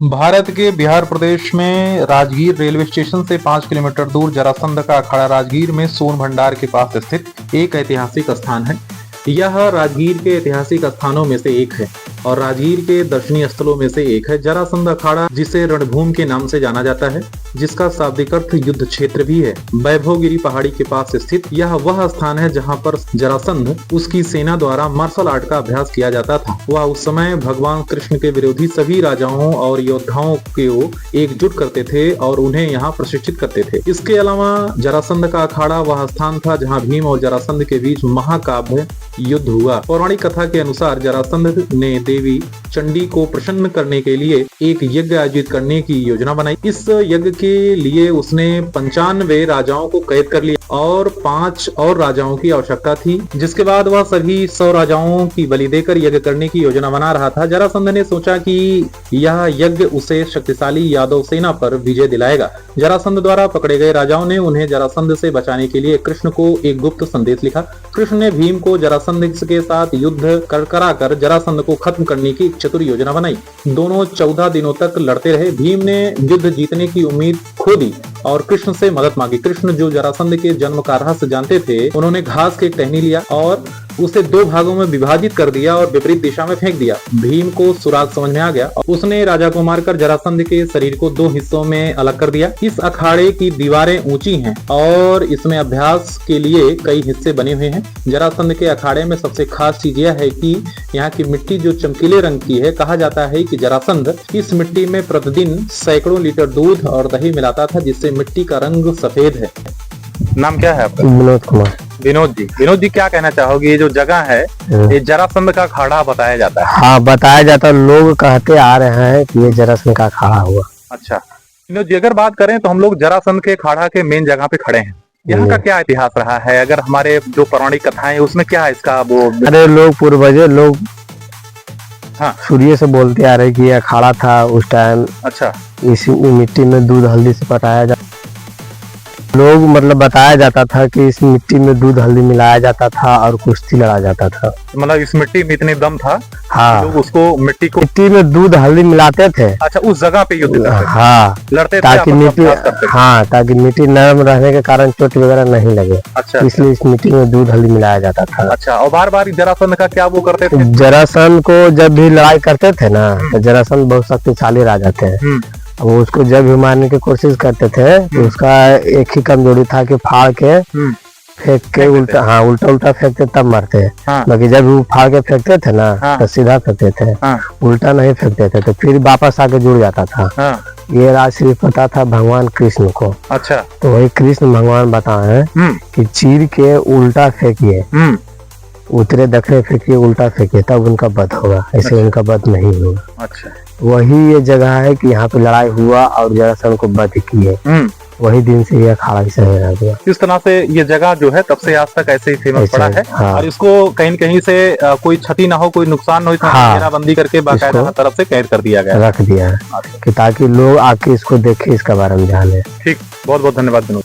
भारत के बिहार प्रदेश में Rajgir railway station से 5 किलोमीटर दूर जरासंध का अखाड़ा राजगीर में सोन भंडार के पास स्थित एक ऐतिहासिक स्थान है। यह राजगीर के ऐतिहासिक स्थानों में से एक है और राजगीर के दर्शनीय स्थलों में से एक है। जरासंध अखाड़ा, जिसे रणभूमि के नाम से जाना जाता है, जिसका शाब्दिक अर्थ युद्ध क्षेत्र भी है, वैभवगिरी पहाड़ी के पास स्थित यह वह स्थान है जहां पर जरासंध उसकी सेना द्वारा मार्शल आर्ट का अभ्यास किया जाता था। वह उस समय भगवान कृष्ण के विरोधी सभी राजाओं और योद्धाओं को एकजुट करते थे और उन्हें यहाँ प्रशिक्षित करते थे। इसके अलावा जरासंध का अखाड़ा वह स्थान था जहाँ भीम और जरासंध के बीच महाकाव्य युद्ध हुआ। पौराणिक कथा के अनुसार जरासंध ने देवी चंडी को प्रसन्न करने के लिए एक यज्ञ आयोजित करने की योजना बनाई। इस यज्ञ के लिए उसने 95 राजाओं को कैद कर लिया और 5 और राजाओं की आवश्यकता थी, जिसके बाद वह सभी 100 राजाओं की बलि देकर यज्ञ करने की योजना बना रहा था। जरासंध ने सोचा कि यह यज्ञ उसे शक्तिशाली यादव सेना पर विजय दिलाएगा। जरासंध द्वारा पकड़े गए राजाओं ने उन्हें जरासंध से बचाने के लिए कृष्ण को एक गुप्त संदेश लिखा। कृष्ण ने भीम को जरासंध के साथ युद्ध कराकर जरासंध को खत्म करने की चतुर योजना बनाई। दोनों 14 दिनों तक लड़ते रहे। भीम ने युद्ध जीतने की उम्मीद खो दी और कृष्ण से मदद मांगी। कृष्ण, जो जरासंध के जन्म का रहस्य जानते थे, उन्होंने घास के टहनी लिया और उसे 2 भागों में विभाजित कर दिया और विपरीत दिशा में फेंक दिया। भीम को सुराग समझ में आ गया। उसने राजा को मारकर जरासंध के शरीर को 2 हिस्सों में अलग कर दिया। इस अखाड़े की दीवारें ऊंची हैं और इसमें अभ्यास के लिए कई हिस्से बने हुए हैं। जरासंध के अखाड़े में सबसे खास चीज यह है कि यहाँ की मिट्टी जो चमकीले रंग की है। कहा जाता है कि जरासंध इस मिट्टी में प्रतिदिन सैकड़ों लीटर दूध और दही मिलाता था, जिससे मिट्टी का रंग सफेद है। नाम क्या है आपका? विनोद कुमार। विनोद जी, क्या कहना चाहोगे? ये जो जगह है, ये जरासंध का अखाड़ा बताया जाता है। हाँ, बताया जाता है। लोग कहते आ रहे हैं कि ये जरासंध का अखाड़ा हुआ। अच्छा विनोद जी, अगर बात करें तो हम लोग जरासंध के अखाड़ा के मेन जगह पे खड़े हैं। यहाँ का क्या इतिहास रहा है? अगर हमारे जो पौराणिक कथाएं उसमें क्या है इसका वो? अरे लोग पूर्वजे लोग हाँ सूर्य से बोलते आ रहे कि ये अखाड़ा था उस टाइम। अच्छा, इसी मिट्टी में दूध हल्दी से पटाया जाता। लोग मतलब बताया जाता था कि इस मिट्टी में दूध हल्दी मिलाया जाता था और कुश्ती लड़ा जाता था। मतलब इस मिट्टी में इतने दम था। हाँ, लोग उसको मिट्टी में दूध हल्दी मिलाते थे। अच्छा, उस जगह पे युद्ध करते थे। हाँ, लड़ते थे ताकि मिट्टी, हाँ, ताकि मिट्टी नरम रहने के कारण चोट वगैरह नहीं लगे। अच्छा, इसलिए इस मिट्टी में दूध हल्दी मिलाया जाता था। अच्छा, और बार बार जरासंध का क्या वो करते थे? जरासंध को जब भी लड़ाई करते थे ना, तो जरासंध बहुत शक्तिशाली राजा थे। वो उसको जब भी मारने की कोशिश करते थे तो उसका एक ही कमजोरी था कि फाड़ के फेंक के उल्टा, हाँ, उल्टा फेंकते तब मरते। बाकी जब वो फाड़ के फेंकते थे ना तो सीधा फेंकते थे, उल्टा नहीं फेंकते थे, तो फिर वापस आके जुड़ जाता था। ये राज सिर्फ पता था भगवान कृष्ण को। अच्छा, तो वही कृष्ण भगवान बताए कि चीर के उल्टा फेंकिए, उतरे दक्षिण फेंकिए, उल्टा फेंकिए, तब उनका वध होगा। ऐसे उनका वध नहीं होगा। अच्छा, वही ये जगह है कि यहाँ पे लड़ाई हुआ और जरासंध को वध किए। वही दिन से ये अखाड़ा शहर आ गया। इस तरह से ये जगह जो है तब से आज तक ऐसे ही फेमस पड़ा है। हाँ। और इसको कहीं कहीं से कोई क्षति ना हो, कोई नुकसान ना हो, हाँ। घेराबंदी करके बाकायदा तरफ से कैद कर दिया गया, रख दिया है कि ताकि लोग आके इसको देखे, इसका बारे में जाने। ठीक, बहुत बहुत धन्यवाद विनोद।